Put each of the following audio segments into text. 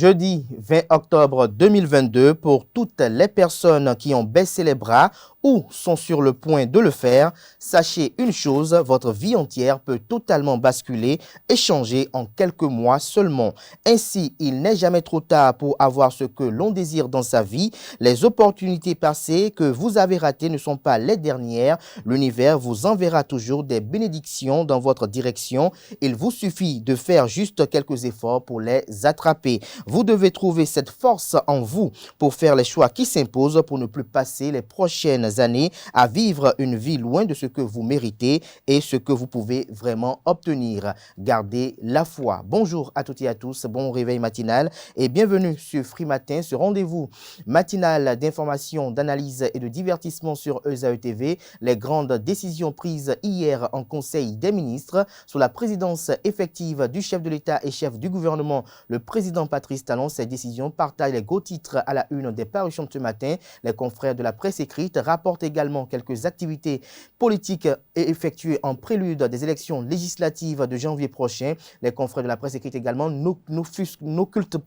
Jeudi 20 octobre 2022, pour toutes les personnes qui ont baissé les bras ou sont sur le point de le faire, sachez une chose, votre vie entière peut totalement basculer et changer en quelques mois seulement. Ainsi, il n'est jamais trop tard pour avoir ce que l'on désire dans sa vie. Les opportunités passées que vous avez ratées ne sont pas les dernières. L'univers vous enverra toujours des bénédictions dans votre direction. Il vous suffit de faire juste quelques efforts pour les attraper. Vous devez trouver cette force en vous pour faire les choix qui s'imposent pour ne plus passer les prochaines années à vivre une vie loin de ce que vous méritez et ce que vous pouvez vraiment obtenir. Gardez la foi. Bonjour à toutes et à tous, bon réveil matinal et bienvenue sur Free Matin, ce rendez-vous matinal d'information, d'analyse et de divertissement sur ESAE TV. Les grandes décisions prises hier en Conseil des ministres sous la présidence effective du chef de l'État et chef du gouvernement, le président Patrice Talon. Ces décisions partagent les gros titres à la une des parutions de ce matin. Les confrères de la presse écrite rapportent également quelques activités politiques effectuées en prélude des élections législatives de janvier prochain. Les confrères de la presse écrite également n'occultent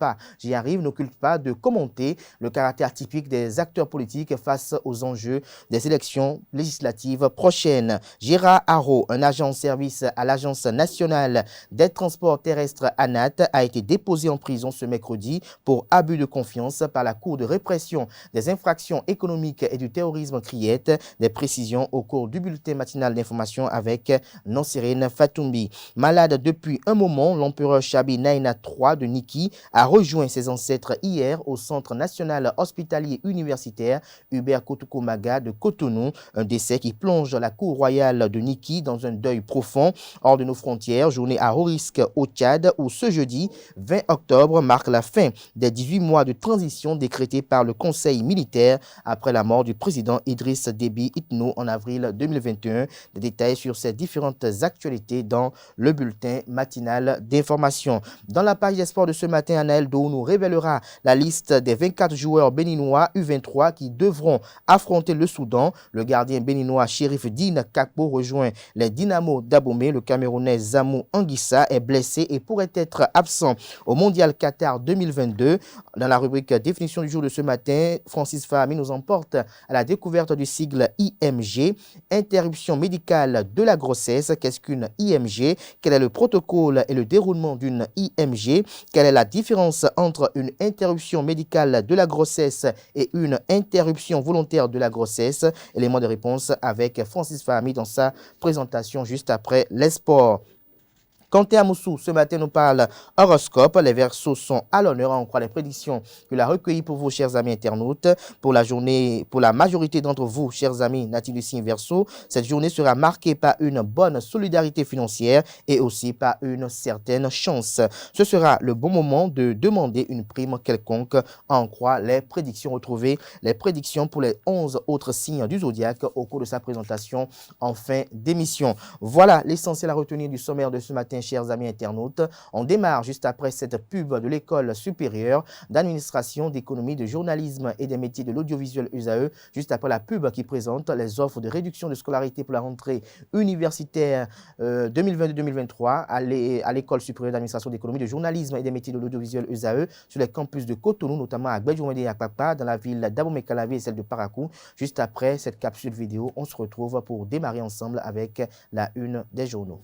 pas de commenter le caractère typique des acteurs politiques face aux enjeux des élections législatives prochaines. Gérard Haro, un agent de service à l'Agence nationale des transports terrestres ANAT, a été déposé en prison ce mercredi pour abus de confiance par la Cour de répression des infractions économiques et du terrorisme Criette. Des précisions au cours du bulletin matinal d'information avec Nansirine Fatoumbi. Malade depuis un moment, l'empereur Chabi Naina III de Niki a rejoint ses ancêtres hier au Centre national hospitalier universitaire Hubert Kotukomaga de Cotonou. Un décès qui plonge la cour royale de Niki dans un deuil profond. Hors de nos frontières, journée à haut risque au Tchad où ce jeudi 20 octobre marque la fin des 18 mois de transition décrétés par le Conseil militaire après la mort du président Idriss Déby Itno en avril 2021. Des détails sur ces différentes actualités dans le bulletin matinal d'information. Dans la page des sports de ce matin, Anaël Dou nous révélera la liste des 24 joueurs béninois U23 qui devront affronter le Soudan. Le gardien béninois Chérif Dine Kakpo rejoint les Dynamo d'Abomey. Le Camerounais Zamou Anguissa est blessé et pourrait être absent au Mondial Qatar 2022. Dans la rubrique définition du jour de ce matin, Francis Fahmi nous emporte à la découverte du sigle IMG, interruption médicale de la grossesse. Qu'est-ce qu'une IMG? Quel est le protocole et le déroulement d'une IMG? Quelle est la différence entre une interruption médicale de la grossesse et une interruption volontaire de la grossesse? Élément de réponse avec Francis Fahmi dans sa présentation juste après les sports. Quentin Amoussou, ce matin, nous parle horoscope. Les Verseaux sont à l'honneur. On croit les prédictions qu'il a recueillies pour vous, chers amis internautes. Pour la journée, pour la majorité d'entre vous, chers amis natifs du signe Verseau, cette journée sera marquée par une bonne solidarité financière et aussi par une certaine chance. Ce sera le bon moment de demander une prime quelconque. On croit les prédictions. Retrouvez les prédictions pour les 11 autres signes du zodiaque au cours de sa présentation en fin d'émission. Voilà l'essentiel à retenir du sommaire de ce matin, chers amis internautes. On démarre juste après cette pub de l'École supérieure d'administration, d'économie, de journalisme et des métiers de l'audiovisuel USAE, juste après la pub qui présente les offres de réduction de scolarité pour la rentrée universitaire 2022-2023 à l'École supérieure d'administration, d'économie, de journalisme et des métiers de l'audiovisuel USAE sur les campus de Cotonou, notamment à Gbedjoumede et à Akpakpa, dans la ville d'Abomey-Calavi et celle de Parakou. Juste après cette capsule vidéo, on se retrouve pour démarrer ensemble avec la une des journaux.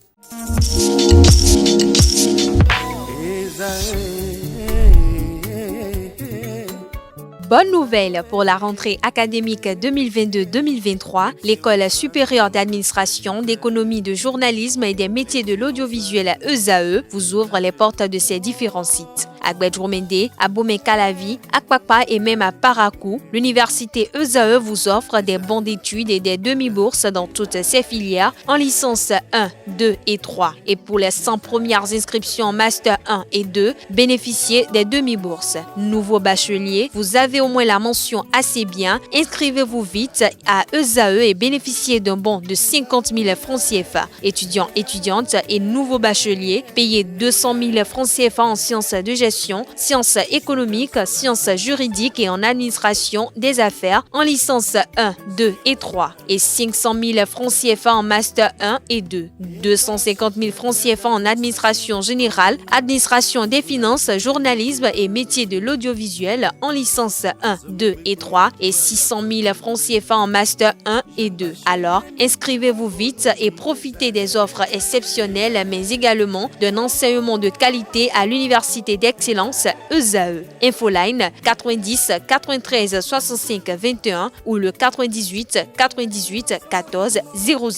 Bonne nouvelle pour la rentrée académique 2022-2023. L'École supérieure d'administration, d'économie, de journalisme et des métiers de l'audiovisuel ESAE vous ouvre les portes de ses différents sites. À Gbedjoumede, à Abomey-Calavi, à Akpakpa et même à Parakou, l'université ESAE vous offre des bons d'études et des demi-bourses dans toutes ses filières en licence 1, 2 et 3. Et pour les 100 premières inscriptions en master 1 et 2, bénéficiez des demi-bourses. Nouveau bachelier, vous avez au moins la mention assez bien. Inscrivez-vous vite à ESAE et bénéficiez d'un bon de 50 000 francs CFA. Étudiants, étudiantes et nouveaux bacheliers, payez 200 000 francs CFA en sciences de gestion gestion, sciences économiques, sciences juridiques et en administration des affaires en licence 1, 2 et 3 et 500 000 francs CFA en master 1 et 2, 250 000 francs CFA en administration générale, administration des finances, journalisme et métiers de l'audiovisuel en licence 1, 2 et 3 et 600 000 francs CFA en master 1 et 2. Alors, inscrivez-vous vite et profitez des offres exceptionnelles mais également d'un enseignement de qualité à l'Université d'excellence ESAE. Infoline 90 93 65 21 ou le 98 98 14 00.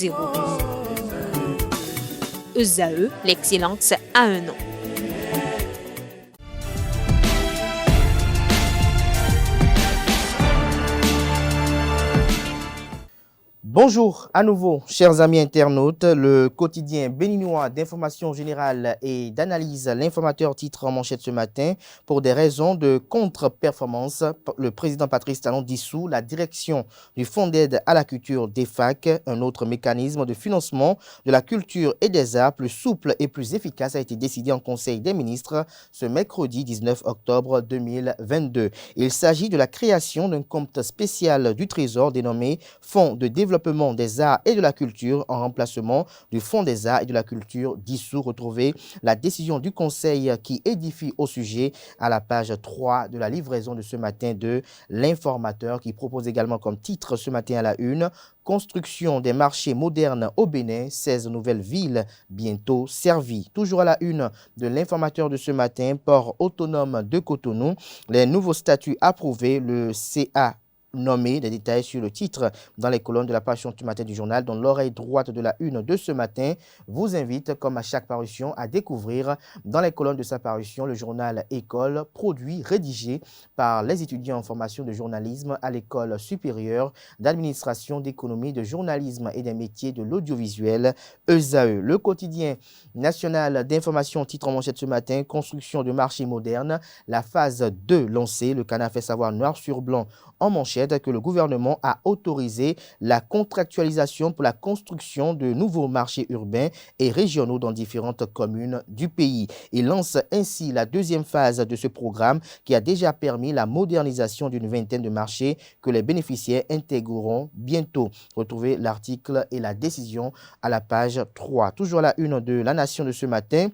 ESAE, l'excellence à un nom. Bonjour à nouveau, chers amis internautes. Le quotidien béninois d'information générale et d'analyse, l'informateur titre en manchette ce matin, pour des raisons de contre-performance, le président Patrice Talon dissout la direction du Fonds d'aide à la culture DEFAC, un autre mécanisme de financement de la culture et des arts plus souple et plus efficace a été décidé en Conseil des ministres ce mercredi 19 octobre 2022. Il s'agit de la création d'un compte spécial du Trésor dénommé Fonds de développement des arts et de la culture en remplacement du Fonds des arts et de la culture dissous. Retrouvez la décision du Conseil qui édifie au sujet à la page 3 de la livraison de ce matin de l'informateur, qui propose également comme titre ce matin à la une: construction des marchés modernes au Bénin, 16 nouvelles villes bientôt servies. Toujours à la une de l'informateur de ce matin, port autonome de Cotonou, les nouveaux statuts approuvés, le CA nommé. Des détails sur le titre dans les colonnes de la page du matin du journal, dont l'oreille droite de la une de ce matin vous invite, comme à chaque parution, à découvrir dans les colonnes de sa parution le journal École, produit rédigé par les étudiants en formation de journalisme à l'École supérieure d'administration, d'économie, de journalisme et des métiers de l'audiovisuel ESAE. Le quotidien national d'information titre en manchette ce matin: construction de marché moderne, la phase 2 lancée. Le Canard fait savoir noir sur blanc en manchette que le gouvernement a autorisé la contractualisation pour la construction de nouveaux marchés urbains et régionaux dans différentes communes du pays. Il lance ainsi la deuxième phase de ce programme qui a déjà permis la modernisation d'une vingtaine de marchés que les bénéficiaires intégreront bientôt. Retrouvez l'article et la décision à la page 3. Toujours à la une de La Nation de ce matin.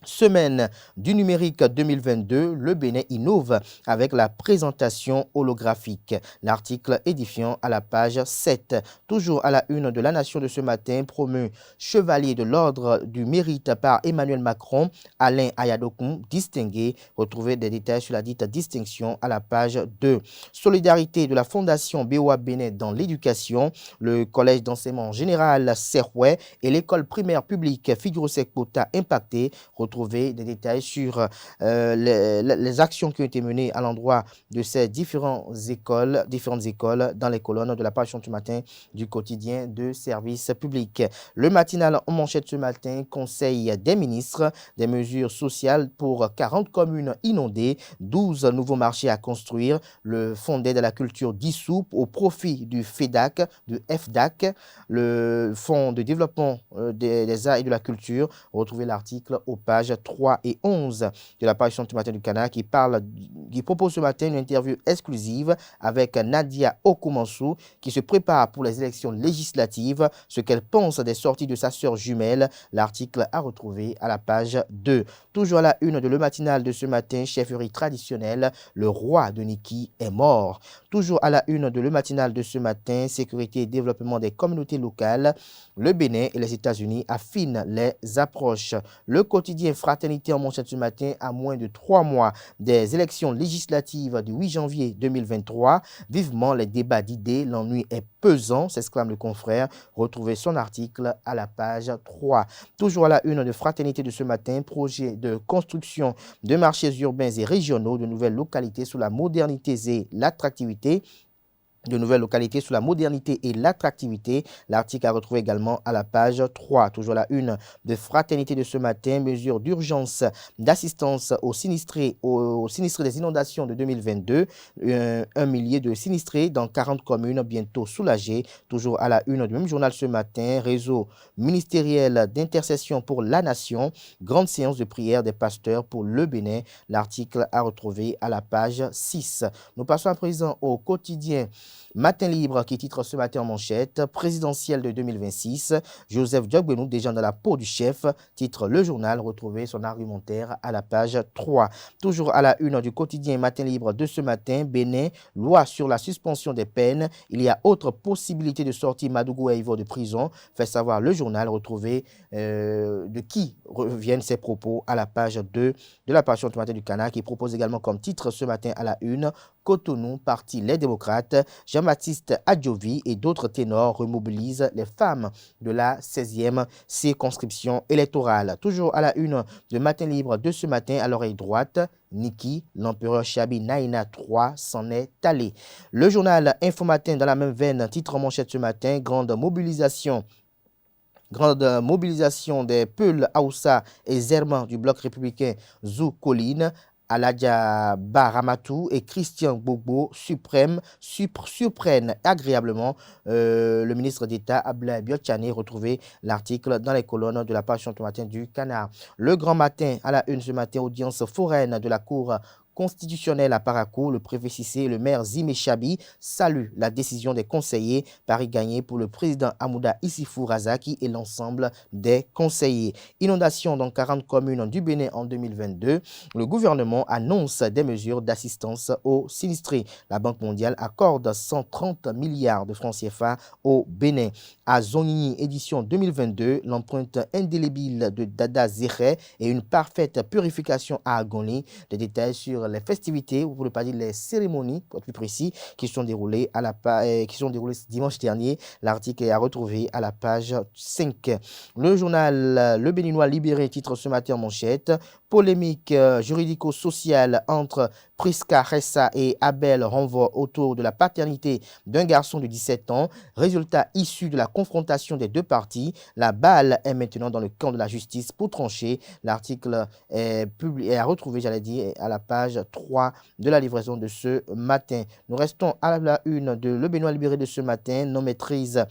Semaine du numérique 2022, le Bénin innove avec la présentation holographique. L'article édifiant à la page 7. Toujours à la une de La Nation de ce matin, promu chevalier de l'ordre du mérite par Emmanuel Macron, Alain Ayadokoum, distingué. Retrouvez des détails sur la dite distinction à la page 2. Solidarité de la Fondation BOA Bénin dans l'éducation, le collège d'enseignement général Serrouet et l'école primaire publique Figurosec Pota impactée. Retrouver des détails sur les actions qui ont été menées à l'endroit de ces différentes écoles dans les colonnes de la page du matin du quotidien de service public. Le matinal en manchette ce matin: Conseil des ministres, des mesures sociales pour 40 communes inondées, 12 nouveaux marchés à construire, le Fonds d'aide à la culture dissous au profit du FEDAC, du FDAC, le Fonds de développement des arts et de la culture. Retrouvez l'article aux pages 3 et 11 de la page du matin du Canard qui propose ce matin une interview exclusive avec Nadia Okumansou qui se prépare pour les élections législatives, ce qu'elle pense des sorties de sa sœur jumelle. L'article à retrouver à la page 2. Toujours à la une de Le Matinal de ce matin, chefferie traditionnelle, le roi de Niki est mort. Toujours à la une de Le Matinal de ce matin, sécurité et développement des communautés locales, le Bénin et les États-Unis affinent les approches. Le quotidien Fraternité en manchette ce matin, à moins de 3 mois des élections législatives du 8 janvier 2023. Vivement les débats d'idées, l'ennui est pesant, s'exclame le confrère. Retrouvez son article à la page 3. Toujours à la une de Fraternité de ce matin, projet de construction de marchés urbains et régionaux, de nouvelles localités sous la modernité et l'attractivité. de nouvelles localités sous la modernité et l'attractivité. L'article a retrouvé également à la page 3. Toujours la une de Fraternité de ce matin, mesures d'urgence d'assistance aux sinistrés des inondations de 2022. Un millier de sinistrés dans 40 communes bientôt soulagés. Toujours à la une du même journal ce matin, réseau ministériel d'intercession pour la nation, grande séance de prière des pasteurs pour le Bénin. L'article a retrouvé à la page 6. Nous passons à présent au quotidien Matin Libre qui titre ce matin en manchette, présidentielle de 2026, Joseph Diogbenou déjà dans la peau du chef, titre le journal, retrouvé son argumentaire à la page 3. Toujours à la une du quotidien Matin Libre de ce matin, Bénin, loi sur la suspension des peines, il y a autre possibilité de sortir Madougou et Ivo de prison, fait savoir le journal, retrouvé de qui reviennent ces propos à la page 2 de la page automatique du Canard qui propose également comme titre ce matin à la une, Cotonou, parti Les Démocrates, Jean-Baptiste Adjovi et d'autres ténors remobilisent les femmes de la 16e circonscription électorale. Toujours à la une de Matin Libre de ce matin à l'oreille droite, Niki, l'empereur Chabi Naina III s'en est allé. Le journal Infomatin dans la même veine, titre en manchette ce matin, grande mobilisation des Peuls, Aoussa et Zerman du bloc républicain Zou Colline. Aladja Baramatou et Christian Gbogbo surprennent agréablement le ministre d'État Abdoulaye Biotchane. Retrouvez l'article dans les colonnes de la page matin du Canard. Le Grand Matin, à la une ce matin, audience foraine de la Cour constitutionnel à Parakou, le préfet Cissé et le maire Zimé Chabi saluent la décision des conseillers. Paris gagné pour le président Amouda Issifou Razaki et l'ensemble des conseillers. Inondation dans 40 communes du Bénin en 2022. Le gouvernement annonce des mesures d'assistance aux sinistrés. La Banque mondiale accorde 130 milliards de francs CFA au Bénin. À Zonini, édition 2022, l'empreinte indélébile de Dada Zéré et une parfaite purification à Agoni. Des détails sur les festivités, ou pour ne pas dire les cérémonies, pour être plus précis, qui sont déroulées dimanche dernier. L'article est à retrouver à la page 5. Le journal Le Béninois Libéré titre ce matin en manchette, polémique juridico-sociale entre Priska Ressa et Abel renvoie autour de la paternité d'un garçon de 17 ans. Résultat issu de la confrontation des deux parties. La balle est maintenant dans le camp de la justice pour trancher. L'article est à retrouver, à la page 3 de la livraison de ce matin. Nous restons à la une de Le Béninois Libéré de ce matin. Non maîtrise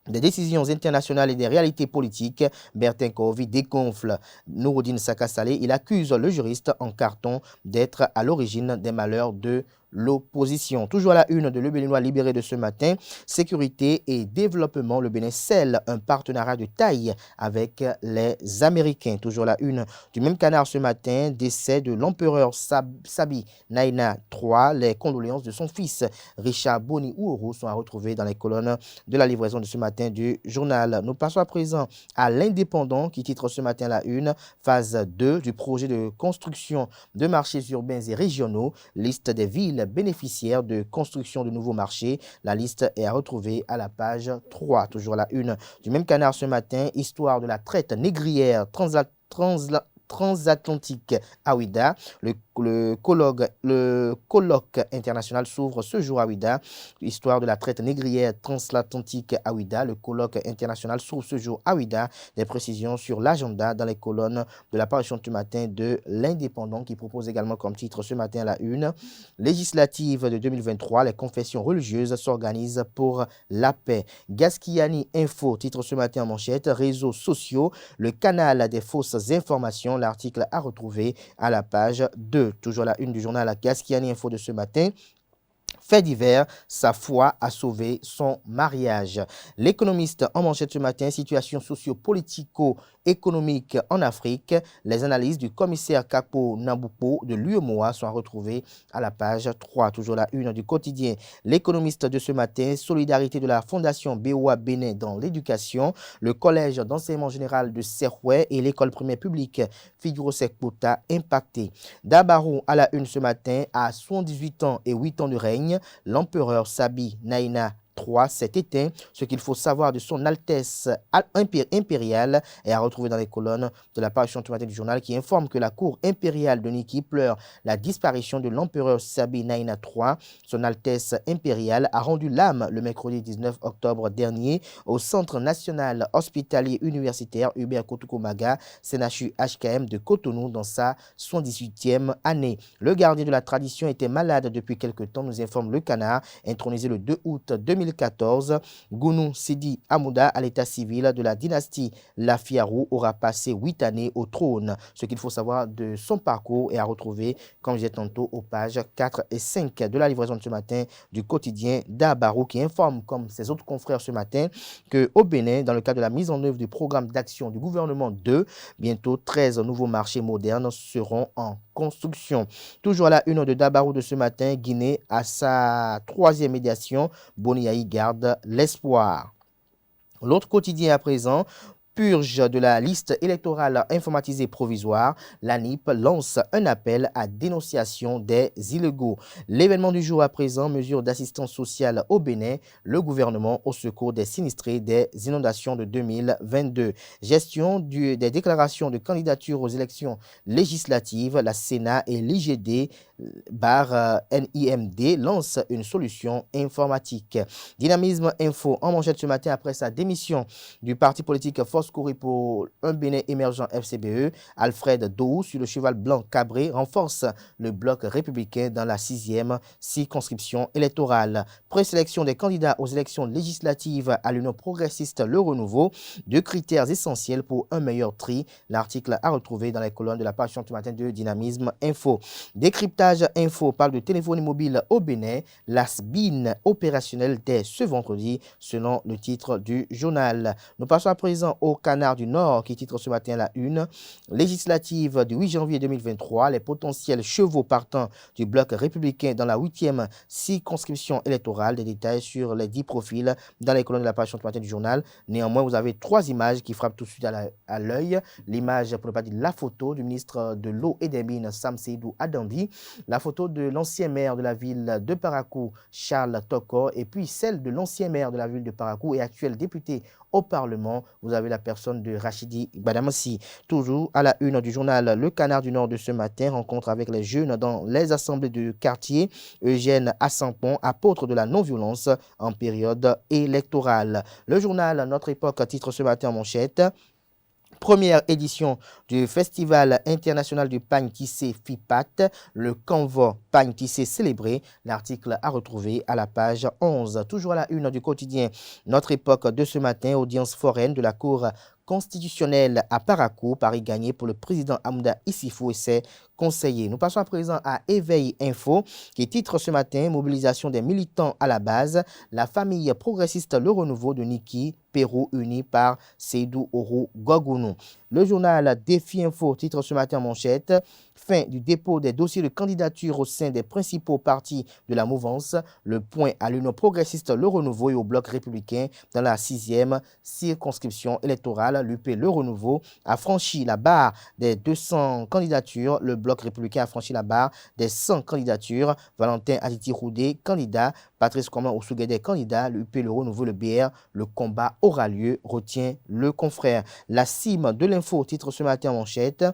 des décisions internationales et des réalités politiques, Bertin Kovi dégonfle Nouroudine Sakasalé. Il accuse le juriste en carton d'être à l'origine des malheurs de l'opposition. Toujours à la une de Le Béninois Libéré de ce matin, sécurité et développement, le Bénin scelle un partenariat de taille avec les Américains. Toujours la une du même Canard ce matin, décès de l'empereur Sabi Naina III, les condoléances de son fils Richard Boni Ouourou sont à retrouver dans les colonnes de la livraison de ce matin du journal. Nous passons à présent à l'Indépendant qui titre ce matin la une, phase 2 du projet de construction de marchés urbains et régionaux, liste des villes bénéficiaires de construction de nouveaux marchés. La liste est à retrouver à la page 3. Toujours la une du même Canard ce matin, histoire de la traite négrière transatlantique à Ouida. Le colloque international s'ouvre ce jour à Ouida. Histoire de la traite négrière transatlantique à Ouida. Le colloque international s'ouvre ce jour à Ouida. Des précisions sur l'agenda dans les colonnes de la parution du matin de l'Indépendant qui propose également comme titre ce matin à la une. Législative de 2023, les confessions religieuses s'organisent pour la paix. Gaskiani Info, titre ce matin en manchette, réseaux sociaux, le canal des fausses informations. L'article à retrouver à la page 2. Toujours la une du journal Gaskiani Info de ce matin. Fait divers, sa foi a sauvé son mariage. L'économiste en manchette ce matin, situation socio-politico-économique en Afrique. Les analyses du commissaire Kapo Nabupo de l'UEMOA sont à retrouver à la page 3. Toujours la une du quotidien. L'économiste de ce matin, solidarité de la Fondation BOA Bénin dans l'éducation. Le collège d'enseignement général de Serhoué et l'école primaire publique Figurosek Pota impactés. Dabarou à la une ce matin, à 78 ans et 8 ans de règne. L'empereur Sabi Naina III s'est éteint. Ce qu'il faut savoir de son Altesse impériale est à retrouver dans les colonnes de la parution du matin du journal qui informe que la cour impériale de Niki pleure la disparition de l'empereur Sabi Naina III. Son Altesse impériale a rendu l'âme le mercredi 19 octobre dernier au Centre national hospitalier universitaire Hubert Kotukomaga, CNHU HKM de Cotonou dans sa 78e année. Le gardien de la tradition était malade depuis quelque temps, nous informe le Canard. Intronisé le 2 août 2014, Gounou Sidi Amouda à l'état civil de la dynastie Lafiarou aura passé 8 années au trône. Ce qu'il faut savoir de son parcours est à retrouver, comme je disais tantôt, aux pages 4 et 5 de la livraison de ce matin du quotidien Dabarou qui informe, comme ses autres confrères ce matin, qu'au Bénin, dans le cadre de la mise en œuvre du programme d'action du gouvernement 2, bientôt 13 nouveaux marchés modernes seront en construction. Toujours à la une de Dabarou de ce matin, Guinée à sa 3e médiation, Boniaï garde l'espoir. L'autre quotidien à présent, purge de la liste électorale informatisée provisoire, l'ANIP lance un appel à dénonciation des illégaux. L'événement du jour à présent, mesure d'assistance sociale au Bénin, le gouvernement au secours des sinistrés des inondations de 2022. Gestion des déclarations de candidature aux élections législatives, la Sénat et l'IGD NIMD lancent une solution informatique. Dynamisme Info en manchette ce matin après sa démission du parti politique Force Courir pour un Bénin émergent FCBE, Alfred Dou sur le cheval blanc cabré renforce le bloc républicain dans la 6e circonscription électorale. Présélection des candidats aux élections législatives à l'Union progressiste Le Renouveau, 2 critères essentiels pour un meilleur tri. L'article à retrouver dans les colonnes de la page du matin de Dynamisme Info. Décryptage Info parle de téléphonie mobile au Bénin, la SBIN opérationnelle dès ce vendredi, selon le titre du journal. Nous passons à présent au Canard du Nord qui titre ce matin la une. Législative du 8 janvier 2023, les potentiels chevaux partant du bloc républicain dans la 8e circonscription électorale. Des détails sur les 10 profils dans les colonnes de la page du matin du journal. Néanmoins, vous avez 3 images qui frappent tout de suite à l'œil. L'image, pour ne pas dire la photo, du ministre de l'Eau et des Mines, Sam Seydou Adambi. La photo de l'ancien maire de la ville de Parakou, Charles Toko, et puis celle de l'ancien maire de la ville de Parakou et actuel député au Parlement. Vous avez la personne de Rachidi Badamassi. Toujours à la une du journal Le Canard du Nord de ce matin, rencontre avec les jeunes dans les assemblées de quartier. Eugène Assampon, apôtre de la non-violence en période électorale. Le journal Notre Époque titre ce matin en manchette. Première édition du Festival international du pagne tissé FIPAT, le convoi pagne tissé célébré. L'article à retrouver à la page 11. Toujours à la une du quotidien Notre Époque de ce matin, audience foraine de la Cour constitutionnelle à Parakou, Paris gagné pour le président Amouda Issifou et ses conseillers. Nous passons à présent à Éveil Info qui titre ce matin mobilisation des militants à la base, la famille progressiste Le Renouveau de Niki Pérou unie par Seydou Oru Gogounou. Le journal Défi Info titre ce matin en manchette fin du dépôt des dossiers de candidature au sein des principaux partis de la mouvance. Le point à l'Union progressiste Le Renouveau et au bloc républicain dans la 6e circonscription électorale. L'UP Le Renouveau a franchi la barre des 200 candidatures. Le bloc républicain a franchi la barre des 100 candidatures. Valentin Aditi Roudé, candidat. Patrice Coman Ousougede, candidat. L'UP Le Renouveau, le BR. Le combat aura lieu, retient le confrère. La cime de l'info titre ce matin en manchette.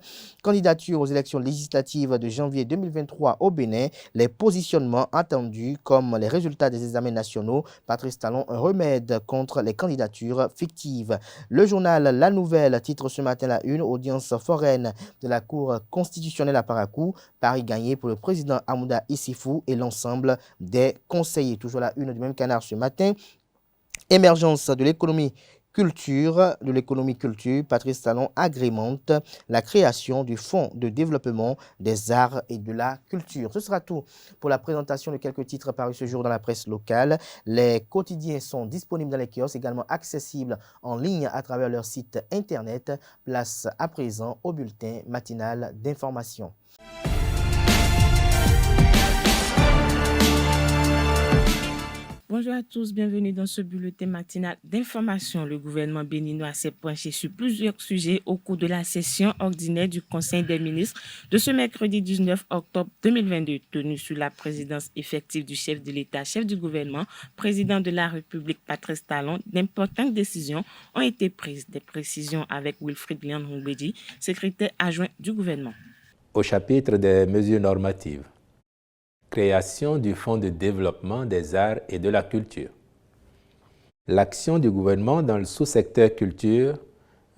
Candidature aux élections législatives de janvier 2023 au Bénin. Les positionnements attendus comme les résultats des examens nationaux. Patrice Talon, un remède contre les candidatures fictives. Le journal La Nouvelle titre ce matin la une. Audience foraine de la Cour constitutionnelle à Parakou. Paris gagné pour le président Amouda Issifou et l'ensemble des conseillers. Toujours la une du même Canard ce matin. Émergence de l'économie culture, Patrice Talon agrémente la création du Fonds de développement des arts et de la culture. Ce sera tout pour la présentation de quelques titres parus ce jour dans la presse locale. Les quotidiens sont disponibles dans les kiosques, également accessibles en ligne à travers leur site internet. Place à présent au bulletin matinal d'information. Bonjour à tous, bienvenue dans ce bulletin matinal d'information. Le gouvernement béninois s'est penché sur plusieurs sujets au cours de la session ordinaire du Conseil des ministres de ce mercredi 19 octobre 2022, tenue sous la présidence effective du chef de l'État, chef du gouvernement, président de la République Patrice Talon. D'importantes décisions ont été prises. Des précisions avec Wilfried Lian-Hongbedi, secrétaire adjoint du gouvernement. Au chapitre des mesures normatives, création du Fonds de développement des arts et de la culture. L'action du gouvernement dans le sous-secteur culture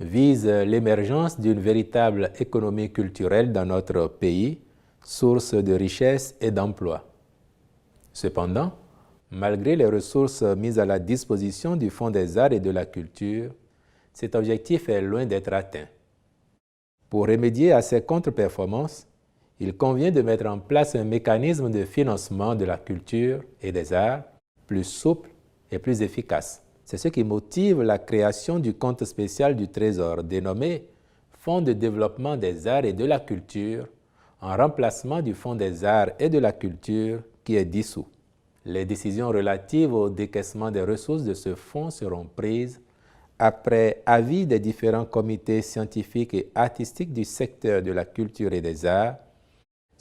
vise l'émergence d'une véritable économie culturelle dans notre pays, source de richesse et d'emploi. Cependant, malgré les ressources mises à la disposition du Fonds des arts et de la culture, cet objectif est loin d'être atteint. Pour remédier à ces contre-performances, il convient de mettre en place un mécanisme de financement de la culture et des arts plus souple et plus efficace. C'est ce qui motive la création du compte spécial du Trésor dénommé Fonds de développement des arts et de la culture en remplacement du Fonds des arts et de la culture qui est dissous. Les décisions relatives au décaissement des ressources de ce fonds seront prises après avis des différents comités scientifiques et artistiques du secteur de la culture et des arts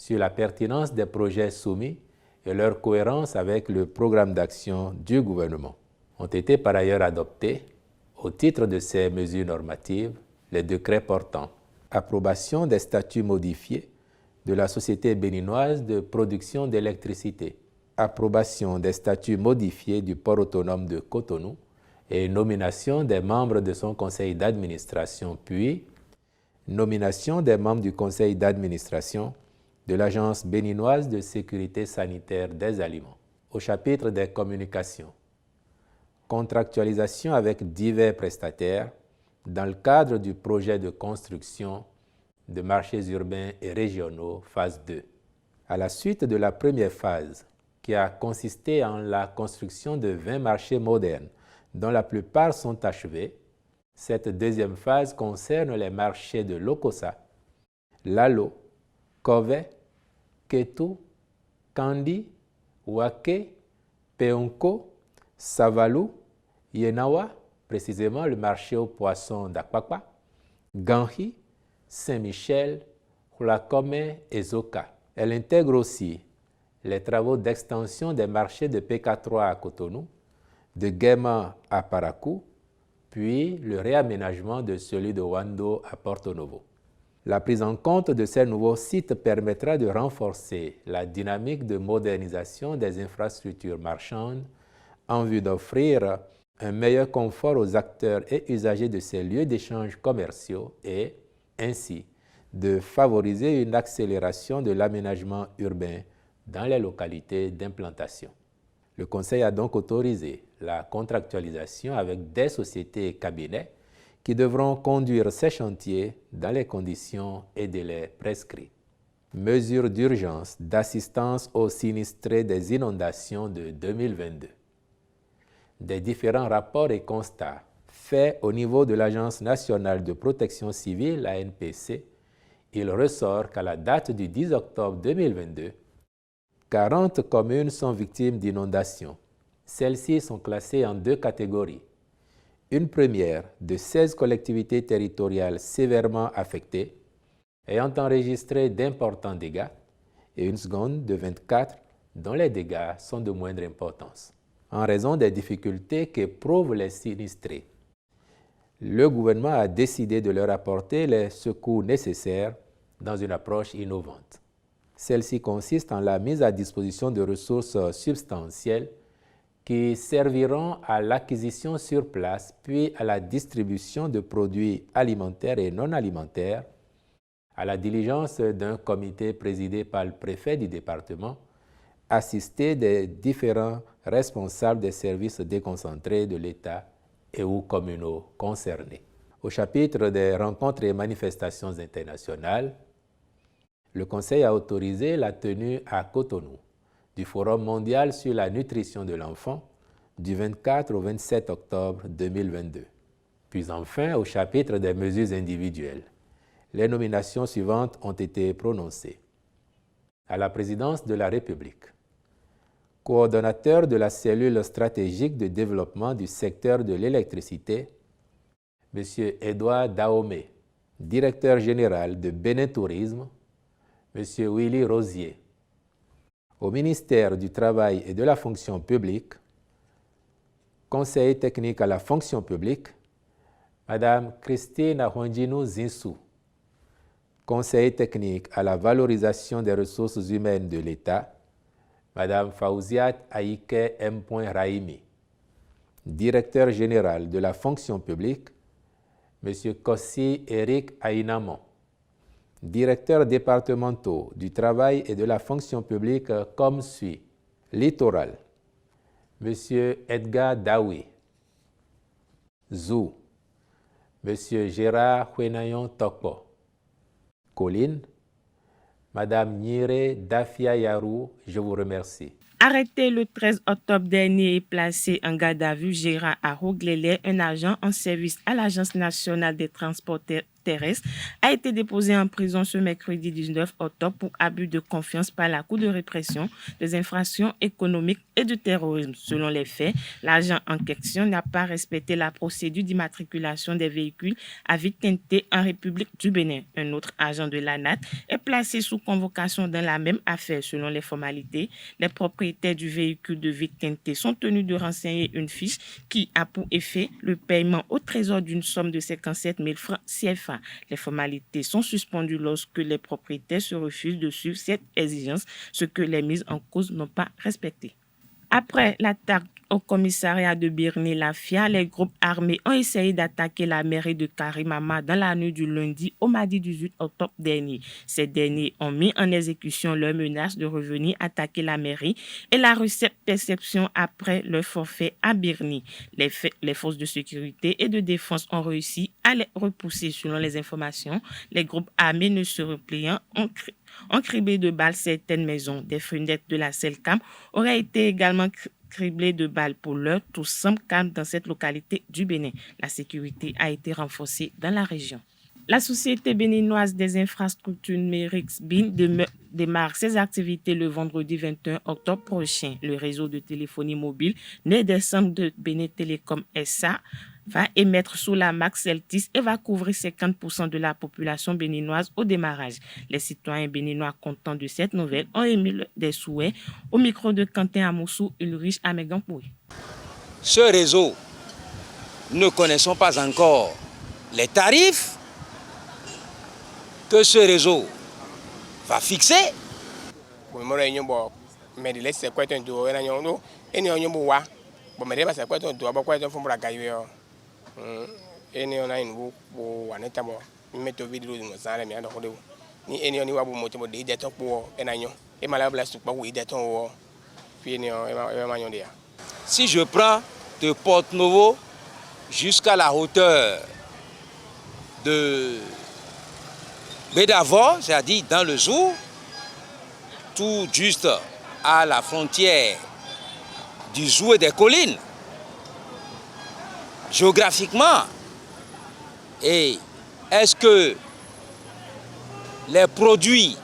sur la pertinence des projets soumis et leur cohérence avec le programme d'action du gouvernement. Ont été par ailleurs adoptés, au titre de ces mesures normatives, les décrets portant approbation des statuts modifiés de la Société béninoise de production d'électricité, approbation des statuts modifiés du port autonome de Cotonou et nomination des membres de son conseil d'administration, puis nomination des membres du conseil d'administration de l'Agence béninoise de sécurité sanitaire des aliments. Au chapitre des communications, contractualisation avec divers prestataires dans le cadre du projet de construction de marchés urbains et régionaux, phase 2. À la suite de la première phase, qui a consisté en la construction de 20 marchés modernes, dont la plupart sont achevés, cette deuxième phase concerne les marchés de Lokossa, Lalo, Kové, Ketu, Kandi, Wake, Peonko, Savalou, Yenawa, précisément le marché aux poissons d'Akpakpa, Ganhi, Saint-Michel, Hulakome et Zoka. Elle intègre aussi les travaux d'extension des marchés de PK3 à Cotonou, de Guéma à Parakou, puis le réaménagement de celui de Wando à Porto Novo. La prise en compte de ces nouveaux sites permettra de renforcer la dynamique de modernisation des infrastructures marchandes en vue d'offrir un meilleur confort aux acteurs et usagers de ces lieux d'échanges commerciaux et, ainsi, de favoriser une accélération de l'aménagement urbain dans les localités d'implantation. Le Conseil a donc autorisé la contractualisation avec des sociétés et cabinets qui devront conduire ces chantiers dans les conditions et délais prescrits. Mesures d'urgence d'assistance aux sinistrés des inondations de 2022. Des différents rapports et constats faits au niveau de l'Agence nationale de protection civile, ANPC, il ressort qu'à la date du 10 octobre 2022, 40 communes sont victimes d'inondations. Celles-ci sont classées en deux catégories. Une première de 16 collectivités territoriales sévèrement affectées, ayant enregistré d'importants dégâts, et une seconde de 24 dont les dégâts sont de moindre importance. En raison des difficultés qu'éprouvent les sinistrés, le gouvernement a décidé de leur apporter les secours nécessaires dans une approche innovante. Celle-ci consiste en la mise à disposition de ressources substantielles qui serviront à l'acquisition sur place, puis à la distribution de produits alimentaires et non alimentaires, à la diligence d'un comité présidé par le préfet du département, assisté des différents responsables des services déconcentrés de l'État et ou communaux concernés. Au chapitre des rencontres et manifestations internationales, le Conseil a autorisé la tenue à Cotonou du Forum mondial sur la nutrition de l'enfant du 24 au 27 octobre 2022. Puis enfin, au chapitre des mesures individuelles, les nominations suivantes ont été prononcées. À la présidence de la République, coordonnateur de la cellule stratégique de développement du secteur de l'électricité, M. Edouard Dahomey, directeur général de Bénin Tourisme, M. Willy Rosier. Au ministère du Travail et de la Fonction publique, conseiller technique à la fonction publique, Mme Christine Ahondjinou Zinsou, conseiller technique à la valorisation des ressources humaines de l'État, Mme Fauziat Aïke M. Raimi, directeur général de la fonction publique, M. Kossi Eric Aïnamon, directeurs départementaux du travail et de la fonction publique comme suit: Littoral, M. Edgar Daoui, Zou, M. Gérard Hwenayon Tokpo, Colline, Madame Nyire Dafia Yarou, je vous remercie. Arrêté le 13 octobre dernier et placé en garde à vue, Gérard Arouglélé, un agent en service à l'Agence nationale des transports terrestres, a été déposé en prison ce mercredi 19 octobre pour abus de confiance par la Cour de répression des infractions économiques et du terrorisme. Selon les faits, l'agent en question n'a pas respecté la procédure d'immatriculation des véhicules à vitre teintée en République du Bénin. Un autre agent de l'ANAT est placé sous convocation dans la même affaire. Selon les formalités, les propriétaires du véhicule de vitre teintée sont tenus de renseigner une fiche qui a pour effet le paiement au trésor d'une somme de 57 000 francs CFA. Les formalités sont suspendues lorsque les propriétaires se refusent de suivre cette exigence, ce que les mises en cause n'ont pas respecté. Après l'attaque au commissariat de Birni-Lafia, les groupes armés ont essayé d'attaquer la mairie de Karimama dans la nuit du lundi au mardi 18 octobre dernier. Ces derniers ont mis en exécution leur menace de revenir attaquer la mairie et la réception après leur forfait à Birni. Les forces de sécurité et de défense ont réussi à les repousser. Selon les informations, les groupes armés ne se repliant ont criblé de balles certaines maisons. Des fenêtres de la Selcam auraient été également criblées de balles. Pour l'heure, tout semble calme dans cette localité du Bénin. La sécurité a été renforcée dans la région. La Société béninoise des infrastructures numériques BIN démarre ses activités le vendredi 21 octobre prochain. Le réseau de téléphonie mobile né des centres de Bénin Télécom SA va émettre sous la marque Celtis et va couvrir 50% de la population béninoise au démarrage. Les citoyens béninois contents de cette nouvelle ont émis des souhaits au micro de Quentin Amoussou, Ulrich Amegampoui. Ce réseau, ne connaissons pas encore les tarifs que ce réseau va fixer. Si je prends de Porte-Novo jusqu'à la hauteur de Bédavor, c'est-à-dire dans le Zou, tout juste à la frontière du Zou et des collines, géographiquement, et est-ce que les produits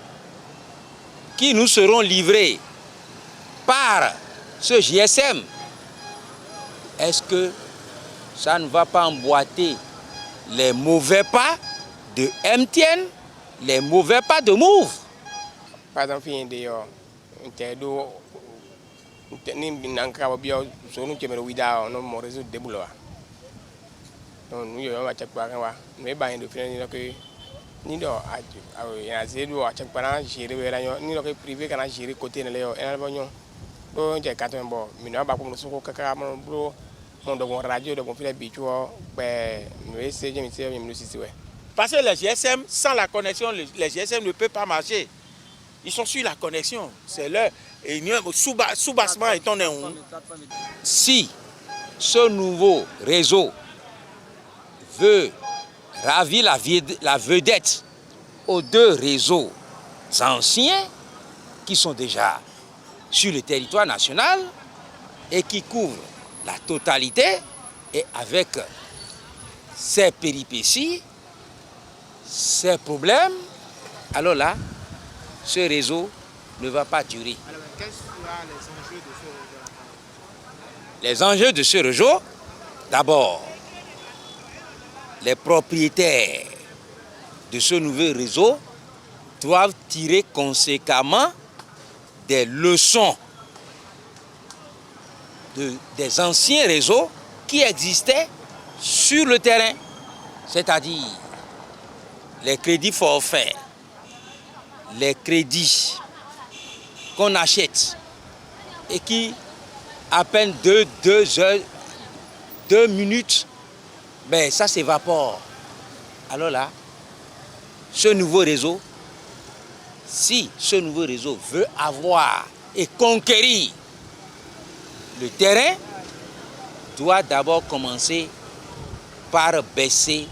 qui nous seront livrés par ce GSM, est-ce que ça ne va pas emboîter les mauvais pas de MTN, les mauvais pas de Move? Par exemple, il y a un réseau de boulot. Nous avons chaque fois nous avons de financer que ni do a zéro à chaque fois gérer la ni le privé quand gérer côté na leo ena bonyo do je kato mbo mi no ba ko so kaka mo bro mon do radio do file bicho be nous essayer mi se mi si ouais. Parce que les GSM, sans la connexion, les GSM ne peuvent pas marcher. Ils sont sur la connexion. C'est leur sous-bassement étant un. Si ce nouveau réseau veut ravir la vedette aux deux réseaux anciens qui sont déjà sur le territoire national et qui couvrent la totalité et avec ces péripéties, ces problèmes, alors là, ce réseau ne va pas durer. Alors, quels seront les enjeux de ce réseau? Les enjeux de ce réseau, d'abord, les propriétaires de ce nouveau réseau doivent tirer conséquemment des leçons des anciens réseaux qui existaient sur le terrain, c'est-à-dire les crédits forfaits, les crédits qu'on achète et qui, à peine 2 minutes, ben ça s'évapore. Alors là, ce nouveau réseau, si ce nouveau réseau veut avoir et conquérir le terrain, doit d'abord commencer par baisser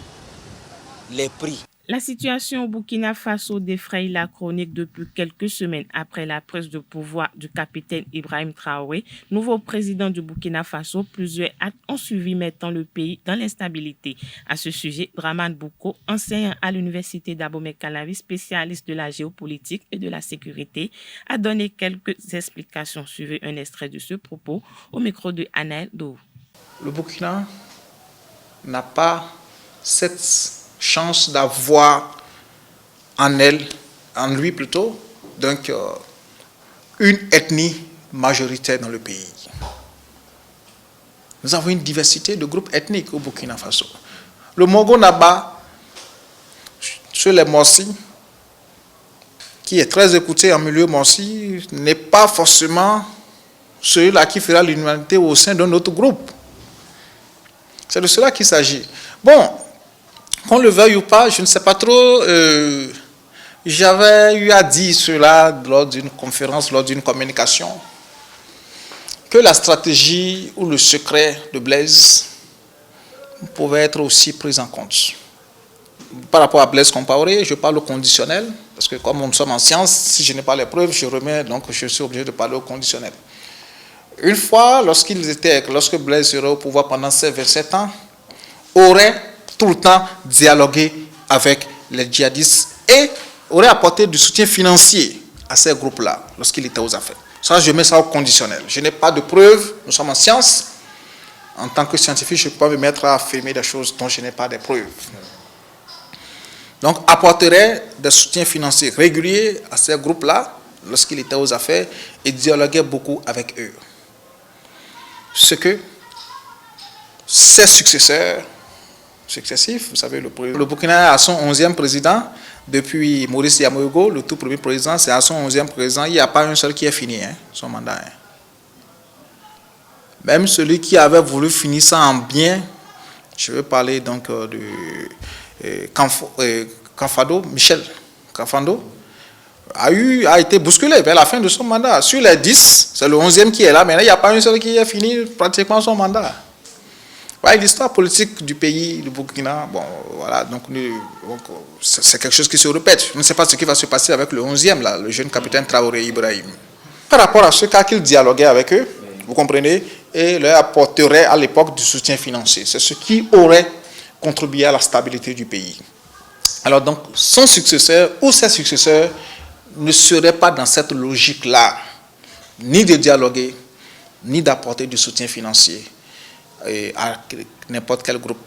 les prix. La situation au Burkina Faso défraye la chronique depuis quelques semaines après la prise de pouvoir du capitaine Ibrahim Traoré, nouveau président du Burkina Faso. Plusieurs actes ont suivi mettant le pays dans l'instabilité. À ce sujet, Dramane Bouko, enseignant à l'université d'Abomey-Calavi, spécialiste de la géopolitique et de la sécurité, a donné quelques explications. Suivez un extrait de ce propos au micro de Anaël Dou. Le Burkina n'a pas cette chance d'avoir en lui plutôt, donc une ethnie majoritaire dans le pays. Nous avons une diversité de groupes ethniques au Burkina Faso. Le Mogo Naba, sur les Morsi, qui est très écouté en milieu Morsi, n'est pas forcément celui-là qui fera l'unanimité au sein d'un autre groupe. C'est de cela qu'il s'agit. Bon, qu'on le veuille ou pas, je ne sais pas trop. J'avais eu à dire cela lors d'une conférence, lors d'une communication, que la stratégie ou le secret de Blaise pouvait être aussi pris en compte. Par rapport à Blaise Compaoré, je parle au conditionnel, parce que comme nous sommes en sciences, si je n'ai pas les preuves, donc je suis obligé de parler au conditionnel. Une fois, lorsque Blaise serait au pouvoir pendant ces 27 ans, aurait tout le temps dialogué avec les djihadistes et aurait apporté du soutien financier à ces groupes-là lorsqu'il était aux affaires. Ça, je mets ça au conditionnel. Je n'ai pas de preuves, nous sommes en sciences. En tant que scientifique, je ne peux pas me mettre à affirmer des choses dont je n'ai pas de preuves. Donc, apporterait des soutiens financiers réguliers à ces groupes-là lorsqu'il était aux affaires et dialoguait beaucoup avec eux. Ce que ses successeurs successifs, vous savez, le Burkina a son 11e président depuis Maurice Yamoyogo, le tout premier président, c'est à son 11e président, il n'y a pas un seul qui est fini, son mandat. Même celui qui avait voulu finir ça en bien, je veux parler donc de Michel Kafando, a été bousculé vers la fin de son mandat. Sur les 10, c'est le 11e qui est là, mais il n'y a pas un seul qui a fini pratiquement son mandat. L'histoire politique du pays, du Burkina, bon, voilà, donc c'est quelque chose qui se répète. Je ne sais pas ce qui va se passer avec le 11e, là, le jeune capitaine Traoré Ibrahim. Par rapport à ce cas qu'il dialoguait avec eux, vous comprenez, et leur apporterait à l'époque du soutien financier. C'est ce qui aurait contribué à la stabilité du pays. Alors donc, son successeur ou ses successeurs ne seraient pas dans cette logique-là, ni de dialoguer, ni d'apporter du soutien financier à n'importe quel groupe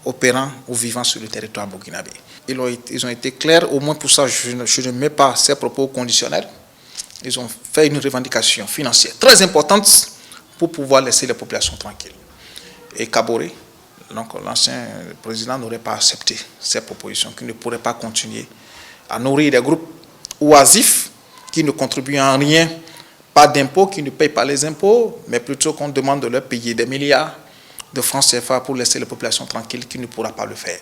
opérant ou vivant sur le territoire burkinabé. Ils ont été clairs, au moins pour ça, je ne mets pas ces propos conditionnels. Ils ont fait une revendication financière très importante pour pouvoir laisser les populations tranquilles. Et Kaboré, donc l'ancien président, n'aurait pas accepté ces propositions, qui ne pourraient pas continuer à nourrir des groupes oisifs qui ne contribuent en rien, pas d'impôts, qui ne payent pas les impôts, mais plutôt qu'on demande de leur payer des milliards de francs CFA pour laisser les populations tranquilles, qui ne pourra pas le faire.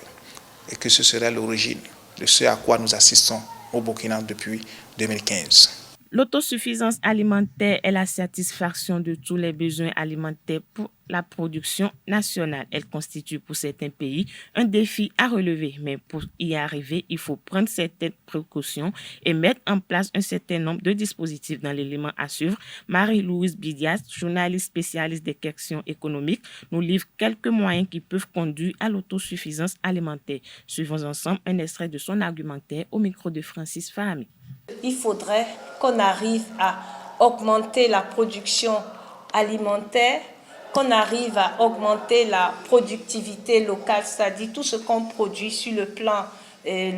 Et que ce serait l'origine de ce à quoi nous assistons au Burkina depuis 2015. L'autosuffisance alimentaire est la satisfaction de tous les besoins alimentaires pour la production nationale. Elle constitue pour certains pays un défi à relever, mais pour y arriver, il faut prendre certaines précautions et mettre en place un certain nombre de dispositifs. Dans l'élément à suivre, Marie-Louise Bidias, journaliste spécialiste des questions économiques, nous livre quelques moyens qui peuvent conduire à l'autosuffisance alimentaire. Suivons ensemble un extrait de son argumentaire au micro de Francis Fahmi. Il faudrait qu'on arrive à augmenter la production alimentaire, qu'on arrive à augmenter la productivité locale, c'est-à-dire tout ce qu'on produit sur le plan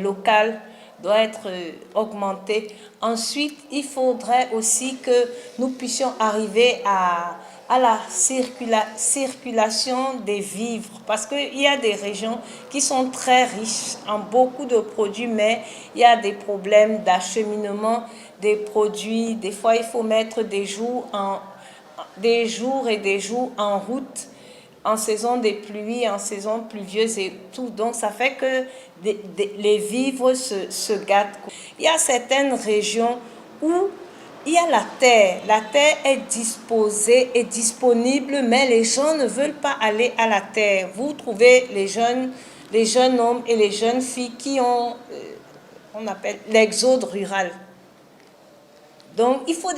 local doit être augmenté. Ensuite, il faudrait aussi que nous puissions arriver à la circulation des vivres, parce qu'il y a des régions qui sont très riches en beaucoup de produits, mais il y a des problèmes d'acheminement des produits. Des fois, il faut mettre des jours et des jours en route en saison des pluies, en saison pluvieuse et tout. Donc, ça fait que les vivres se gâtent. Il y a certaines régions où il y a la terre. La terre est disposée et disponible, mais les gens ne veulent pas aller à la terre. Vous trouvez les jeunes hommes et les jeunes filles qui ont, on appelle l'exode rural. Donc, il faut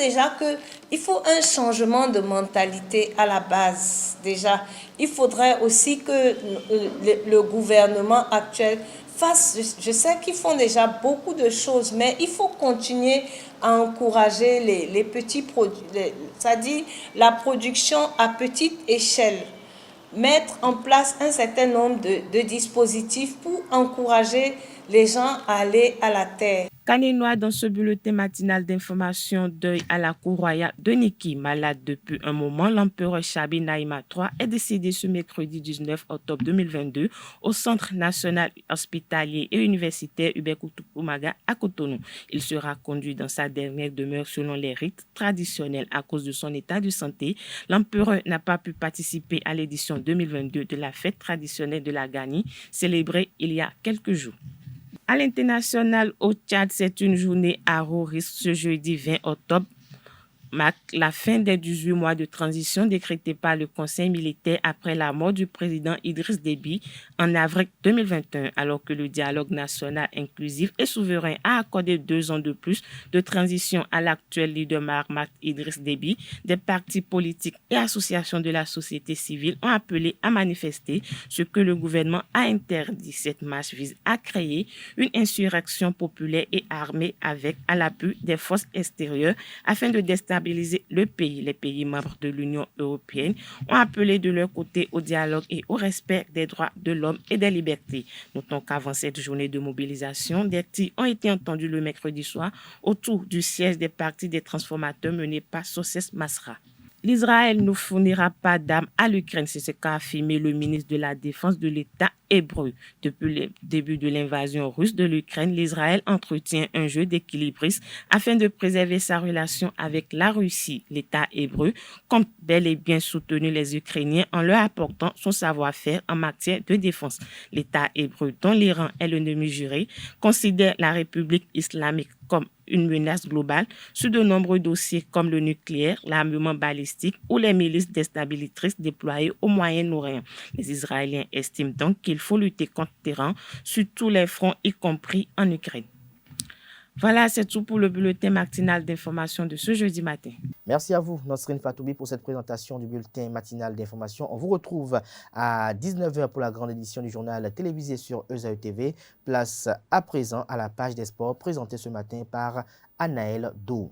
un changement de mentalité à la base, déjà. Il faudrait aussi que le gouvernement actuel fasse, je sais qu'ils font déjà beaucoup de choses, mais il faut continuer à encourager les petits produits, c'est-à-dire la production à petite échelle. Mettre en place un certain nombre de dispositifs pour encourager les gens à aller à la terre. Caninois dans ce bulletin matinal d'information deuil à la cour royale de Niki. Malade depuis un moment, l'empereur Chabi Naïma III est décédé ce mercredi 19 octobre 2022 au Centre national hospitalier et universitaire Hubert Kutupumaga à Cotonou. Il sera conduit dans sa dernière demeure selon les rites traditionnels. À cause de son état de santé, l'empereur n'a pas pu participer à l'édition 2022 de la fête traditionnelle de la Gani, célébrée il y a quelques jours. À l'international, au Tchad, c'est une journée à haut risque ce jeudi 20 octobre. Marque la fin des 18 mois de transition décrétés par le Conseil militaire après la mort du président Idriss Déby en avril 2021, alors que le dialogue national inclusif et souverain a accordé 2 ans de plus de transition à l'actuel leader Mahamat Idriss Déby. Des partis politiques et associations de la société civile ont appelé à manifester, ce que le gouvernement a interdit. Cette marche vise à créer une insurrection populaire et armée avec à l'appui des forces extérieures afin de déstabiliser le pays. Les pays membres de l'Union européenne ont appelé de leur côté au dialogue et au respect des droits de l'homme et des libertés. Notons qu'avant cette journée de mobilisation, des tirs ont été entendus le mercredi soir autour du siège des partis des transformateurs menés par Socès Masra. L'Israël ne fournira pas d'armes à l'Ukraine, c'est ce qu'a affirmé le ministre de la Défense de l'État hébreu. Depuis le début de l'invasion russe de l'Ukraine, l'Israël entretient un jeu d'équilibrisme afin de préserver sa relation avec la Russie. L'État hébreu compte bel et bien soutenir les Ukrainiens en leur apportant son savoir-faire en matière de défense. L'État hébreu, dont l'Iran est l'ennemi juré, considère la République islamique comme une menace globale sur de nombreux dossiers comme le nucléaire, l'armement balistique ou les milices déstabilisatrices déployées au Moyen-Orient. Les Israéliens estiment donc qu'il faut lutter contre l'Iran sur tous les fronts, y compris en Ukraine. Voilà, c'est tout pour le bulletin matinal d'information de ce jeudi matin. Merci à vous, Nosrine Fatoubi, pour cette présentation du bulletin matinal d'information. On vous retrouve à 19h pour la grande édition du journal télévisé sur ESAE TV. Place à présent à la page des sports présentée ce matin par Anaël Dou.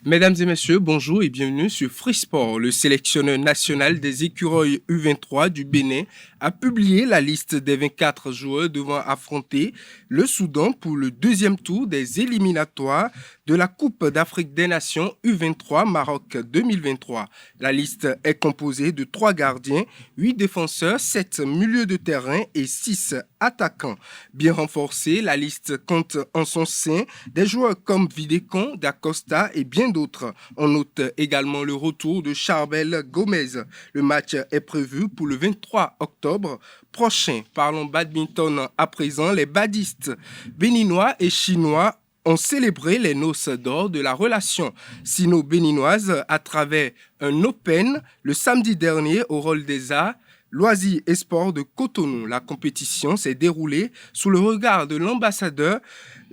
Mesdames et messieurs, bonjour et bienvenue sur Free Sport. Le sélectionneur national des écureuils U23 du Bénin a publié la liste des 24 joueurs devant affronter le Soudan pour le deuxième tour des éliminatoires de la Coupe d'Afrique des Nations U23 Maroc 2023. La liste est composée de 3 gardiens, 8 défenseurs, 7 milieux de terrain et 6 attaquants. Bien renforcée, la liste compte en son sein des joueurs comme Vidécon, Dacosta et bien d'autres. On note également le retour de Charbel Gomez. Le match est prévu pour le 23 octobre prochain. Parlons badminton à présent. Les badistes béninois et chinois ont célébré les noces d'or de la relation sino-béninoise à travers un Open le samedi dernier au Hall des Arts, Loisirs et Sports de Cotonou. La compétition s'est déroulée sous le regard de l'ambassadeur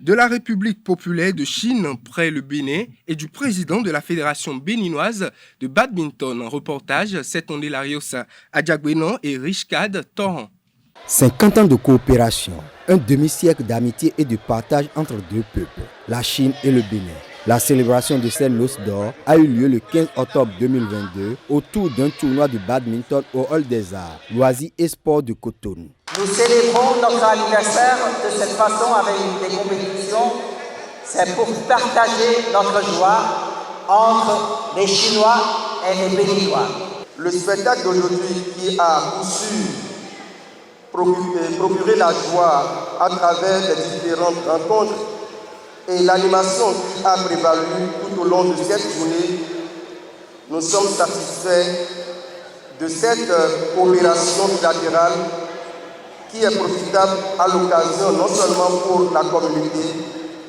de la République populaire de Chine près le Bénin et du président de la Fédération béninoise de badminton. Un reportage, c'est Ondé Larios Adjagbenon et Richcad Torrent. 50 ans de coopération, un demi-siècle d'amitié et de partage entre deux peuples, la Chine et le Bénin. La célébration de ces noces d'or a eu lieu le 15 octobre 2022 autour d'un tournoi de badminton au Hall des Arts, Loisirs et Sports de Cotonou. Nous célébrons notre anniversaire de cette façon avec des compétitions. C'est pour partager notre joie entre les Chinois et les Béninois. Le spectacle d'aujourd'hui qui a su procurer la joie à travers les différentes rencontres et l'animation qui a prévalu tout au long de cette journée, nous sommes satisfaits de cette coopération bilatérale qui est profitable à l'occasion non seulement pour la communauté,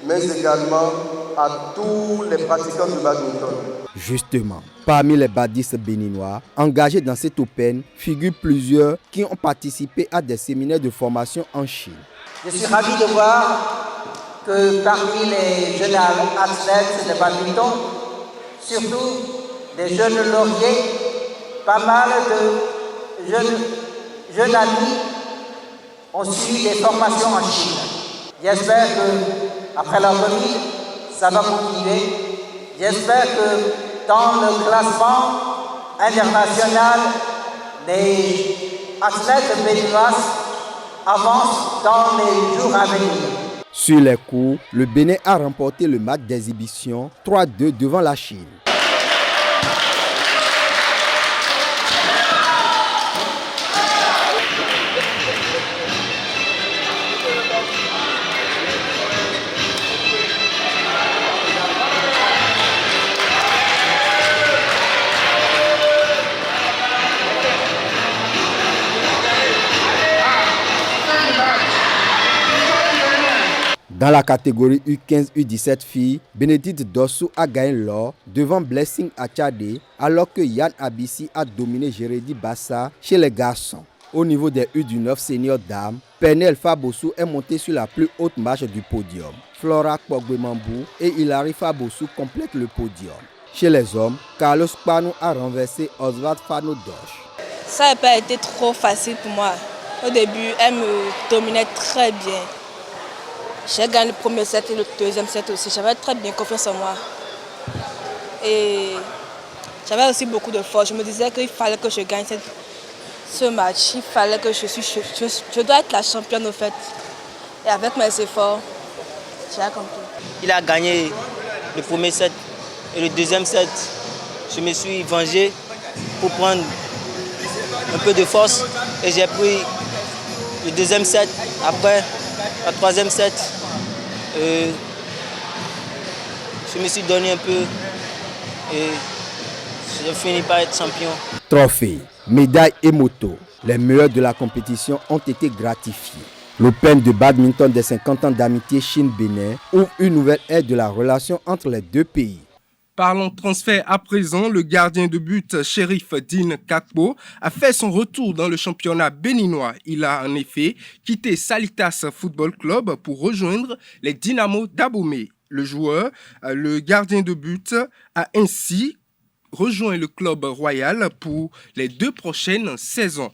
mais également à tous les pratiquants de badminton. Justement, parmi les badistes béninois engagés dans cette Open figurent plusieurs qui ont participé à des séminaires de formation en Chine. Je suis ravi de voir que parmi les jeunes athlètes de badminton, surtout des jeunes lauriers, pas mal de jeunes amis ont suivi des formations en Chine. J'espère qu'après la remise, ça va continuer. J'espère que dans le classement international, les athlètes béninois avancent dans les jours à venir. Sur les cours, le Bénin a remporté le match d'exhibition 3-2 devant la Chine. Dans la catégorie U15-U17 filles, Bénédicte Dossou a gagné l'or devant Blessing Achade, alors que Yann Abissi a dominé Jérédy Bassa chez les garçons. Au niveau des U19 seniors dames, Pernel Fabossou est monté sur la plus haute marche du podium. Flora Kpogbe-Mambou et Hilary Fabossou complètent le podium. Chez les hommes, Carlos Pano a renversé Oswald Fano-Doche. Ça n'a pas été trop facile pour moi. Au début, elle me dominait très bien. J'ai gagné le premier set et le deuxième set aussi. J'avais très bien confiance en moi. Et j'avais aussi beaucoup de force. Je me disais qu'il fallait que je gagne ce match. Il fallait que je dois être la championne au fait. Et avec mes efforts, j'ai accompli. Il a gagné le premier set et le deuxième set. Je me suis vengé pour prendre un peu de force et j'ai pris le deuxième set. Après, le troisième set, je me suis donné un peu et j'ai fini par être champion. Trophées, médailles et motos, les meilleurs de la compétition ont été gratifiés. L'Open de badminton des 50 ans d'amitié Chine-Bénin ouvre une nouvelle ère de la relation entre les deux pays. Parlons transfert à présent, le gardien de but Shérif Dine Kakpo a fait son retour dans le championnat béninois. Il a en effet quitté Salitas Football Club pour rejoindre les Dynamo d'Abomey. Le joueur, le gardien de but, a ainsi rejoint le club royal pour les 2 prochaines saisons.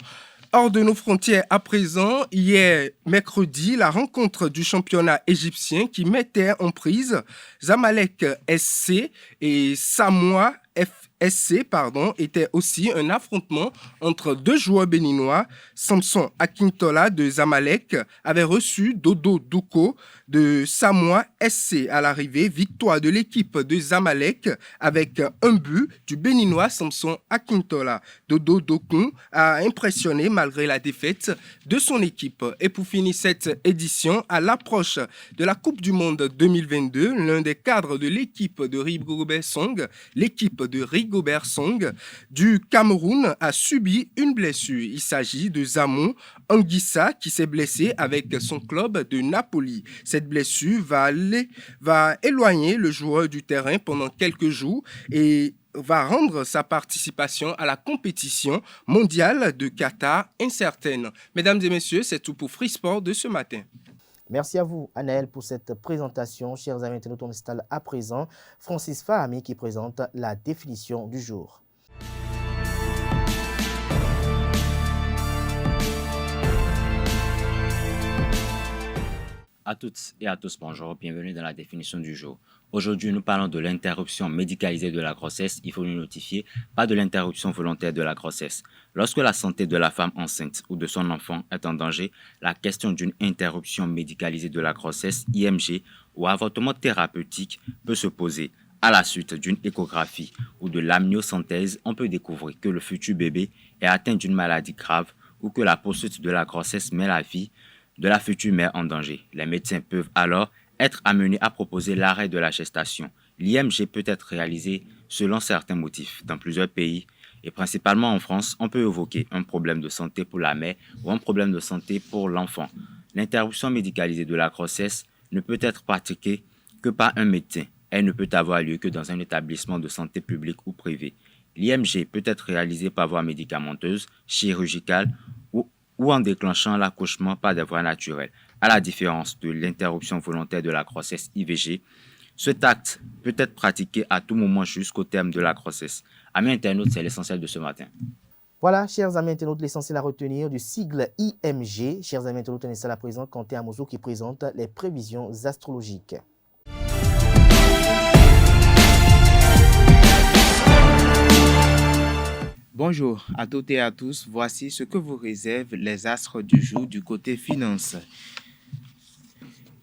Hors de nos frontières à présent, hier mercredi, la rencontre du championnat égyptien qui mettait en prise Zamalek SC et Samoa SC était aussi un affrontement entre 2 joueurs béninois. Samson Akintola de Zamalek avait reçu Dodo Douko de Samoa SC. À l'arrivée, victoire de l'équipe de Zamalek avec un but du béninois Samson Akintola. Dodo Douko a impressionné malgré la défaite de son équipe. Et pour finir cette édition, à l'approche de la Coupe du Monde 2022, l'un des cadres de l'équipe de Rigobert Song, l'équipe de Rigobert Song du Cameroun a subi une blessure. Il s'agit de Zamon Anguissa qui s'est blessé avec son club de Napoli. Cette blessure va éloigner le joueur du terrain pendant quelques jours et va rendre sa participation à la compétition mondiale de Qatar incertaine. Mesdames et messieurs, c'est tout pour Free Sport de ce matin. Merci à vous, Anaël, pour cette présentation. Chers amis internautes, on installe à présent Francis Fahami qui présente la définition du jour. À toutes et à tous, bonjour, bienvenue dans la définition du jour. Aujourd'hui, nous parlons de l'interruption médicalisée de la grossesse. Il faut nous notifier, pas de l'interruption volontaire de la grossesse. Lorsque la santé de la femme enceinte ou de son enfant est en danger, la question d'une interruption médicalisée de la grossesse, IMG, ou avortement thérapeutique peut se poser. À la suite d'une échographie ou de l'amniosynthèse, on peut découvrir que le futur bébé est atteint d'une maladie grave ou que la poursuite de la grossesse met la vie de la future mère en danger. Les médecins peuvent alors être amenés à proposer l'arrêt de la gestation. L'IMG peut être réalisé selon certains motifs. Dans plusieurs pays, et principalement en France, on peut évoquer un problème de santé pour la mère ou un problème de santé pour l'enfant. L'interruption médicalisée de la grossesse ne peut être pratiquée que par un médecin. Elle ne peut avoir lieu que dans un établissement de santé public ou privé. L'IMG peut être réalisée par voie médicamenteuse, chirurgicale ou en déclenchant l'accouchement par des voies naturelles. À la différence de l'interruption volontaire de la grossesse IVG, cet acte peut être pratiqué à tout moment jusqu'au terme de la grossesse. Amis internautes, c'est l'essentiel de ce matin. Voilà, chers amis internautes, l'essentiel à retenir du sigle IMG. Chers amis internautes, on est à présent Kanté Amouzou qui présente les prévisions astrologiques. Bonjour à toutes et à tous, voici ce que vous réservent les astres du jour du côté finance.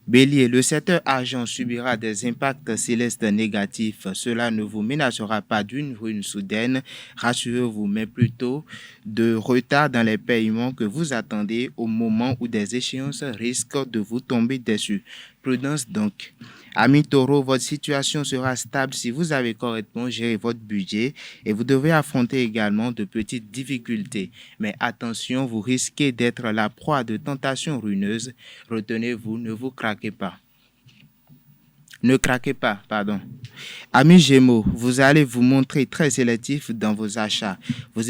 Bélier, le secteur argent subira des impacts célestes négatifs. Cela ne vous ménagera pas d'une ruine soudaine, rassurez-vous, mais plutôt de retard dans les paiements que vous attendez au moment où des échéances risquent de vous tomber dessus. Prudence donc. Amis taureaux, votre situation sera stable si vous avez correctement géré votre budget et vous devez affronter également de petites difficultés. Mais attention, vous risquez d'être la proie de tentations ruineuses. Retenez-vous, ne craquez pas. Amis Gémeaux, vous allez vous montrer très sélectif dans vos achats. Vous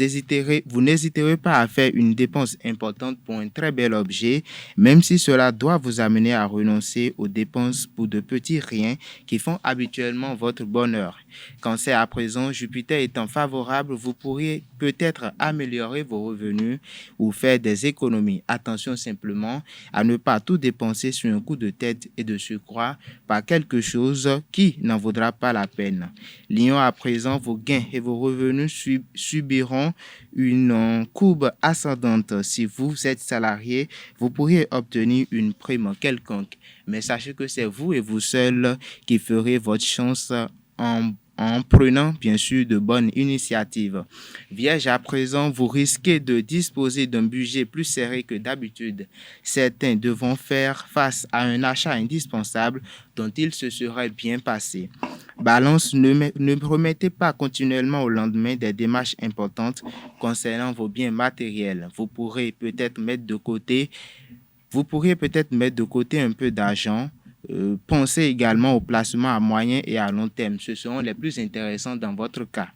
n'hésiterez pas à faire une dépense importante pour un très bel objet, même si cela doit vous amener à renoncer aux dépenses pour de petits riens qui font habituellement votre bonheur. Cancer à présent, Jupiter étant favorable, vous pourriez peut-être améliorer vos revenus ou faire des économies. Attention simplement à ne pas tout dépenser sur un coup de tête et de surcroît par quelque chose qui n'en vaudra pas la peine. Lion à présent, vos gains et vos revenus subiront une courbe ascendante. Si vous êtes salarié, vous pourriez obtenir une prime quelconque. Mais sachez que c'est vous et vous seul qui ferez votre chance en prenant bien sûr de bonnes initiatives. Vierge, à présent, vous risquez de disposer d'un budget plus serré que d'habitude. Certains devront faire face à un achat indispensable dont il se serait bien passé. Balance, ne remettez pas continuellement au lendemain des démarches importantes concernant vos biens matériels. Vous pourriez peut-être mettre de côté un peu d'argent. Pensez également aux placements à moyen et à long terme. Ce seront les plus intéressants dans votre cas.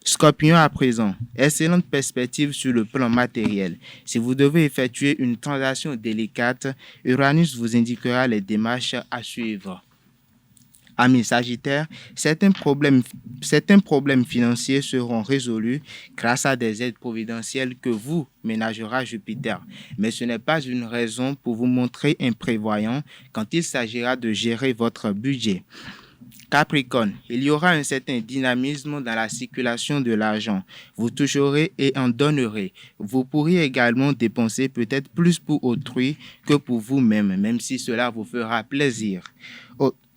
Scorpion à présent, excellente perspective sur le plan matériel. Si vous devez effectuer une transaction délicate, Uranus vous indiquera les démarches à suivre. Amis Sagittaire, certains problèmes financiers seront résolus grâce à des aides providentielles que vous ménagera Jupiter. Mais ce n'est pas une raison pour vous montrer imprévoyant quand il s'agira de gérer votre budget. Capricorne, il y aura un certain dynamisme dans la circulation de l'argent. Vous toucherez et en donnerez. Vous pourriez également dépenser peut-être plus pour autrui que pour vous-même, même si cela vous fera plaisir.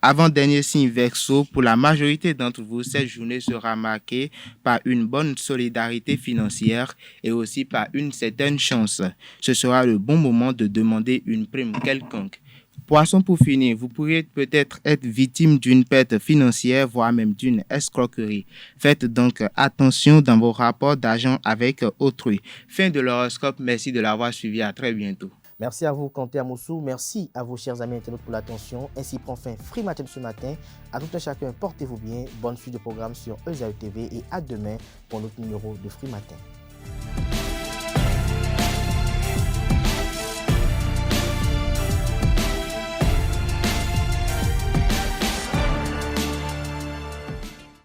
Avant-dernier signe Verseau, pour la majorité d'entre vous, cette journée sera marquée par une bonne solidarité financière et aussi par une certaine chance. Ce sera le bon moment de demander une prime quelconque. Poisson, pour finir, vous pourriez peut-être être victime d'une perte financière, voire même d'une escroquerie. Faites donc attention dans vos rapports d'argent avec autrui. Fin de l'horoscope, merci de l'avoir suivi, à très bientôt. Merci à vous, Kanté Amouzou. Merci à vous, chers amis internautes, pour l'attention. Ainsi prend fin Free Matin de ce matin. À tout un chacun, portez-vous bien. Bonne suite de programme sur ESAE TV et à demain pour notre numéro de Free Matin.